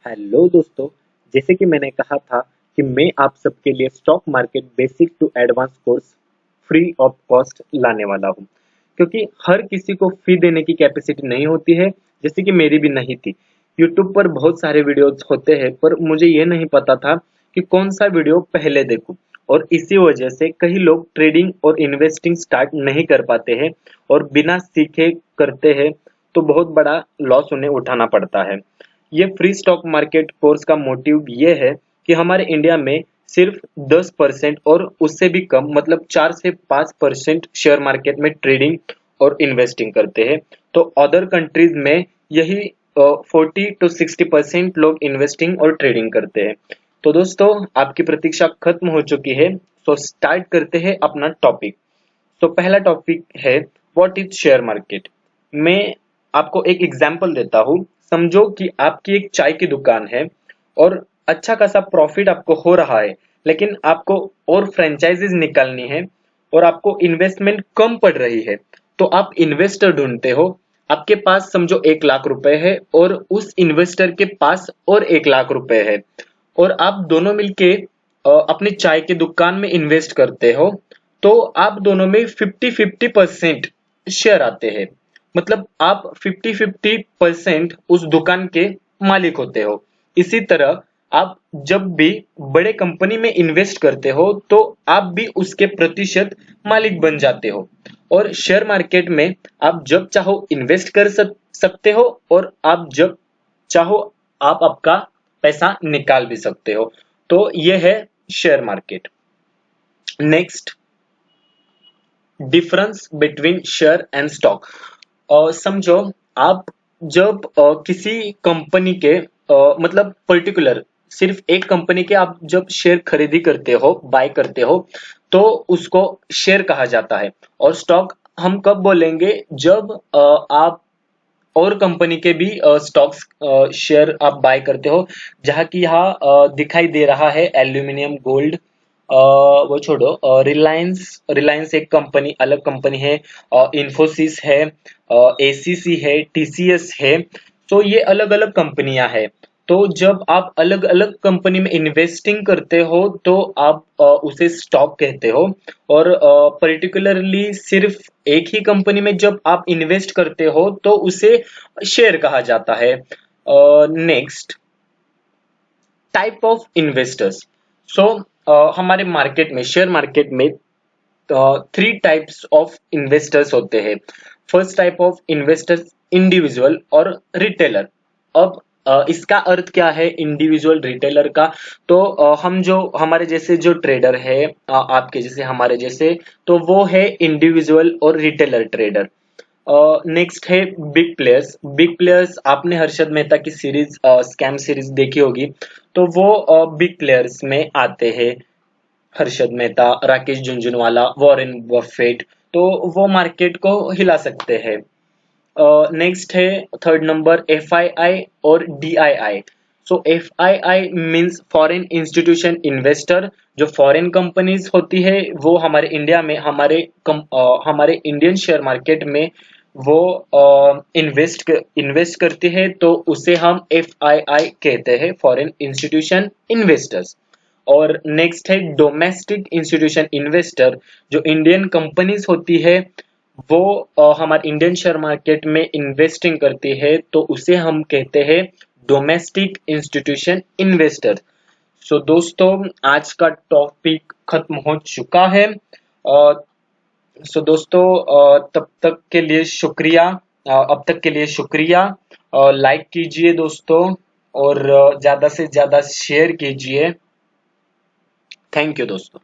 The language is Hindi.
हेलो दोस्तों, जैसे कि मैंने कहा था कि मैं आप सबके लिए stock market basic to advance course free of cost लाने वाला हूं, क्योंकि हर किसी को फी देने की कैपेसिटी नहीं होती है, जैसे कि मेरी भी नहीं थी। यूट्यूब पर बहुत सारे वीडियोस होते हैं, पर मुझे ये नहीं पता था कि कौन सा वीडियो पहले देखूं, और इसी वजह से कई लोग ट्रेडिंग और इन्वेस्टिंग स्टार्ट नहीं कर पाते हैं और बिना सीखे करते हैं, तो बहुत बड़ा लॉस उन्हें उठाना पड़ता है। ये फ्री स्टॉक मार्केट कोर्स का मोटिव ये है कि हमारे इंडिया में सिर्फ 10% और उससे भी कम, मतलब 4 से 5% शेयर मार्केट में ट्रेडिंग और इन्वेस्टिंग करते हैं। तो अदर कंट्रीज में यही 40 to 60% लोग इन्वेस्टिंग और ट्रेडिंग करते हैं। तो दोस्तों, आपकी प्रतीक्षा खत्म हो चुकी है, तो स्टार्ट करते हैं अपना टॉपिक। तो पहला टॉपिक है, व्हाट इज शेयर मार्केट। मैं आपको एक एग्जांपल देता हूँ। समझो कि आपकी एक चाय की दुकान है और अच्छा खासा प्रॉफिट आपको हो रहा है, लेकिन आपको और फ्रेंचाइजीज निकालनी है और आपको इन्वेस्टमेंट कम पड़ रही है। तो आप इन्वेस्टर ढूंढते हो। आपके पास समझो 1 लाख रुपए है और उस इन्वेस्टर के पास और 1 लाख रुपए है, और आप दोनों मिलके अपनी चाय की दुकान में इन्वेस्ट करते हो। तो आप दोनों में 50-50% शेयर आते हैं, मतलब आप 50-50% उस दुकान के मालिक होते हो। इसी तरह आप जब भी बड़े कंपनी में इन्वेस्ट करते हो, तो आप भी उसके प्रतिशत मालिक बन जाते हो। और शेयर मार्केट में आप जब चाहो इन्वेस्ट कर सकते हो, और आप जब चाहो आप आपका पैसा निकाल भी सकते हो। तो ये है share market. Next, difference between share and stock. समझो, आप जब किसी कंपनी के मतलब पर्टिकुलर सिर्फ एक कंपनी के आप जब शेयर खरीदी करते हो, बाय करते हो, तो उसको शेयर कहा जाता है। और स्टॉक हम कब बोलेंगे, जब आप और कंपनी के भी स्टॉक्स शेयर आप बाय करते हो। जहां की यहाँ दिखाई दे रहा है एल्यूमिनियम, गोल्ड, वो छोड़ो, रिलायंस रिलायंस एक कंपनी, अलग कंपनी है। इन्फोसिस है, एसीसी है, टीसीएस है। तो ये अलग अलग कंपनियां हैं। तो जब आप अलग अलग कंपनी में इन्वेस्टिंग करते हो, तो आप उसे स्टॉक कहते हो। और पर्टिकुलरली सिर्फ एक ही कंपनी में जब आप इन्वेस्ट करते हो, तो उसे शेयर कहा जाता है। Next, type of investors. So हमारे मार्केट में, शेयर मार्केट में 3 टाइप्स ऑफ इन्वेस्टर्स होते हैं। First type of investors individual और रिटेलर। अब इसका अर्थ क्या है इंडिविजुअल रिटेलर का? तो हम जो हमारे जैसे जो ट्रेडर है, आपके जैसे, हमारे जैसे, तो वो है इंडिविजुअल और रिटेलर ट्रेडर। नेक्स्ट है बिग प्लेयर्स। बिग प्लेयर्स आपने हर्षद मेहता की सीरीज, स्कैम सीरीज देखी होगी, तो वो बिग प्लेयर्स में आते हैं। हर्षद मेहता, राकेश झुनझुनवाला, वॉरेन बफेट, तो वो मार्केट को हिला सकते हैं। नेक्स्ट है थर्ड नंबर, एफआईआई और DII. So FII means foreign institution investor. जो फॉरेन कंपनीज होती है, वो हमारे इंडिया में, हमारे इंडियन शेयर मार्केट में वो इन्वेस्ट करती है, तो उसे हम एफआईआई कहते हैं, फॉरेन इंस्टीट्यूशन इन्वेस्टर्स। और नेक्स्ट है डोमेस्टिक इंस्टीट्यूशन इन्वेस्टर। जो इंडियन कंपनीज होती है, वो हमारे इंडियन शेयर मार्केट में इन्वेस्टिंग करती है, तो उसे हम कहते हैं डोमेस्टिक इंस्टीट्यूशन इन्वेस्टर। सो दोस्तों, आज का टॉपिक खत्म हो चुका है। सो दोस्तों, तब तक के लिए शुक्रिया। अब तक के लिए शुक्रिया। लाइक कीजिए दोस्तों, और ज्यादा से ज्यादा शेयर कीजिए। थैंक यू दोस्तों।